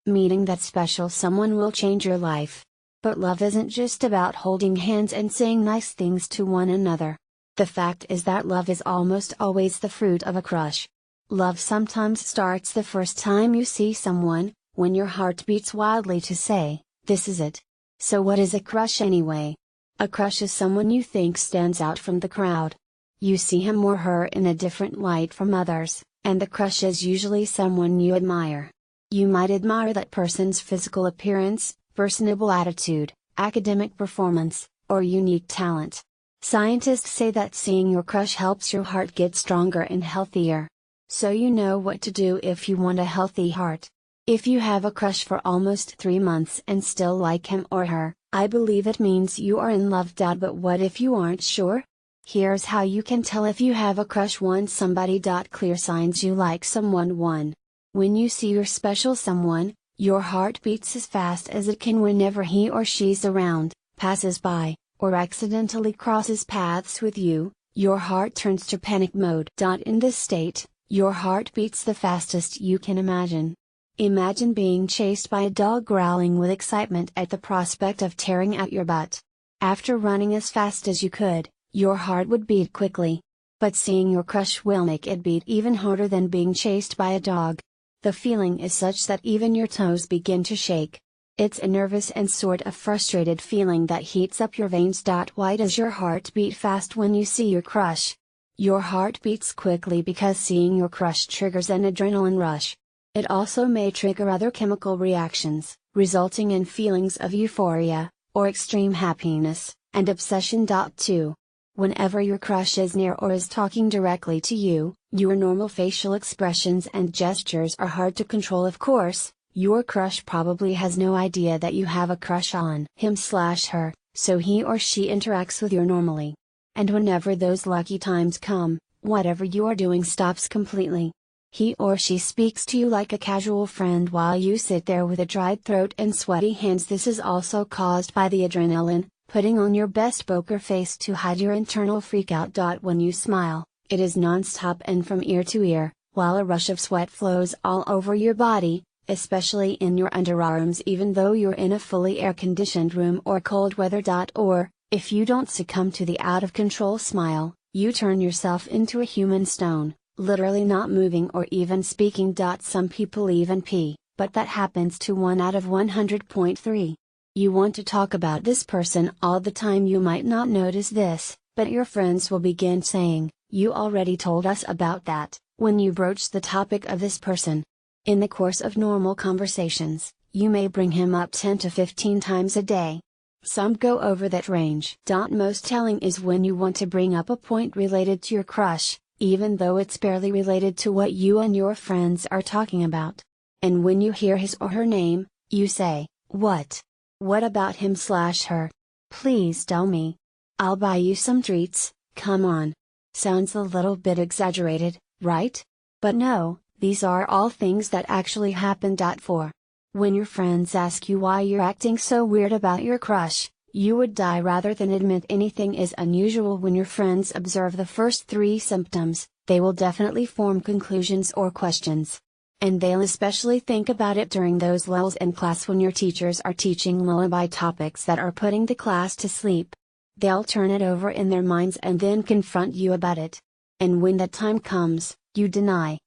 Meeting that special someone will change your life. But love isn't just about holding hands and saying nice things to one another. The fact is that love is almost always the fruit of a crush. Love sometimes starts the first time you see someone, when your heart beats wildly to say, "This is it." So what is a crush anyway? A crush is someone you think stands out from the crowd. You see him or her in a different light from others, and the crush is usually someone you admire. You might admire that person's physical appearance, personable attitude, academic performance, or unique talent. Scientists say that seeing your crush helps your heart get stronger and healthier. So you know what to do if you want a healthy heart. If you have a crush for almost 3 months and still like him or her, I believe it means you are in love. But what if you aren't sure? Here's how you can tell if you have a crush on somebody. Clear signs you like someone. 1. When you see your special someone, your heart beats as fast as it can whenever he or she's around, passes by, or accidentally crosses paths with you, your heart turns to panic mode. In this state, your heart beats the fastest you can imagine. Imagine being chased by a dog growling with excitement at the prospect of tearing at your butt. After running as fast as you could, your heart would beat quickly. But seeing your crush will make it beat even harder than being chased by a dog. The feeling is such that even your toes begin to shake. It's a nervous and sort of frustrated feeling that heats up your veins. Why does your heart beat fast when you see your crush? Your heart beats quickly because seeing your crush triggers an adrenaline rush. It also may trigger other chemical reactions, resulting in feelings of euphoria, or extreme happiness, and obsession. 2. Whenever your crush is near or is talking directly to you, your normal facial expressions and gestures are hard to control. Of course, your crush probably has no idea that you have a crush on him/her, so he or she interacts with you normally. And whenever those lucky times come, whatever you are doing stops completely. He or she speaks to you like a casual friend while you sit there with a dried throat and sweaty hands. This is also caused by the adrenaline, putting on your best poker face to hide your internal freakout. When you smile, it is non-stop and from ear to ear, while a rush of sweat flows all over your body, especially in your underarms even though you're in a fully air-conditioned room or cold weather. Or, if you don't succumb to the out-of-control smile, you turn yourself into a human stone, literally not moving or even speaking. Some people even pee, but that happens to 1 out of 100.3. You want to talk about this person all the time. You might not notice this, but your friends will begin saying, "You already told us about that," when you broach the topic of this person. In the course of normal conversations, you may bring him up 10 to 15 times a day. Some go over that range. Most telling is when you want to bring up a point related to your crush, even though it's barely related to what you and your friends are talking about. And when you hear his or her name, you say, "What? What about him/her? Please tell me. I'll buy you some treats, come on." Sounds a little bit exaggerated, right? But no, these are all things that actually happen. 4. When your friends ask you why you're acting so weird about your crush, you would die rather than admit anything is unusual. When your friends observe the first 3 symptoms, they will definitely form conclusions or questions. And they'll especially think about it during those lulls in class when your teachers are teaching lullaby topics that are putting the class to sleep. They'll turn it over in their minds and then confront you about it. And when that time comes, you deny.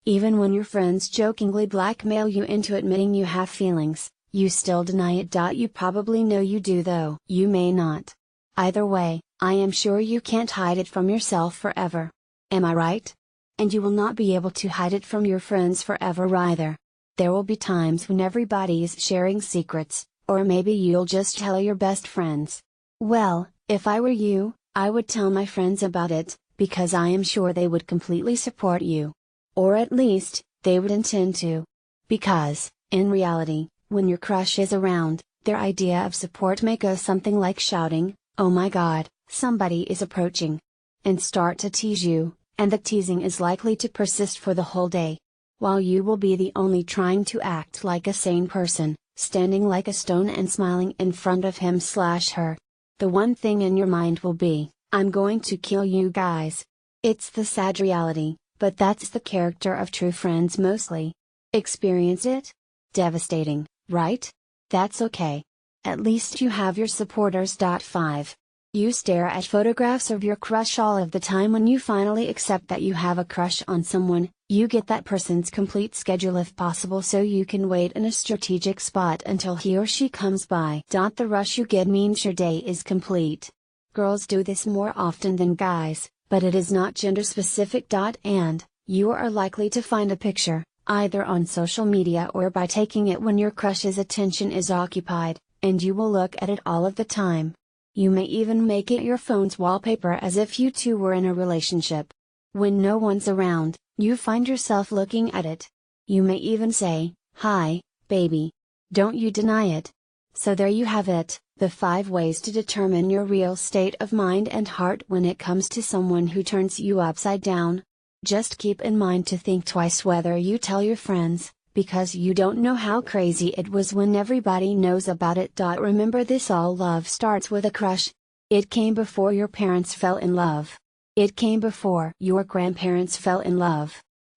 Even when your friends jokingly blackmail you into admitting you have feelings, you still deny it. You probably know you do, though you may not. Either way, I am sure you can't hide it from yourself forever. Am I right? And you will not be able to hide it from your friends forever either. There will be times when everybody's sharing secrets, or maybe you'll just tell your best friends. Well, if I were you, I would tell my friends about it, because I am sure they would completely support you. Or at least, they would intend to. Because, in reality, when your crush is around, their idea of support may go something like shouting, "Oh my God, somebody is approaching," and start to tease you, and the teasing is likely to persist for the whole day. While you will be the only trying to act like a sane person, standing like a stone and smiling in front of him/her. The one thing in your mind will be, "I'm going to kill you guys." It's the sad reality, but that's the character of true friends mostly. Experience it? Devastating, right? That's okay. At least you have your supporters. 5. You stare at photographs of your crush all of the time. When you finally accept that you have a crush on someone, you get that person's complete schedule if possible so you can wait in a strategic spot until he or she comes by. The rush you get means your day is complete. Girls do this more often than guys, but it is not gender specific. And, you are likely to find a picture, either on social media or by taking it when your crush's attention is occupied, and you will look at it all of the time. You may even make it your phone's wallpaper as if you two were in a relationship. When no one's around, you find yourself looking at it. You may even say, "Hi, baby." Don't you deny it. So there you have it, the 5 ways to determine your real state of mind and heart when it comes to someone who turns you upside down. Just keep in mind to think twice whether you tell your friends, because you don't know how crazy it was when everybody knows about it. Remember this: all love starts with a crush. It came before your parents fell in love. It came before your grandparents fell in love.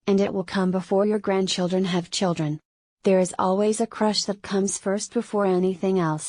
And it will come before your grandchildren have children. There is always a crush that comes first before anything else.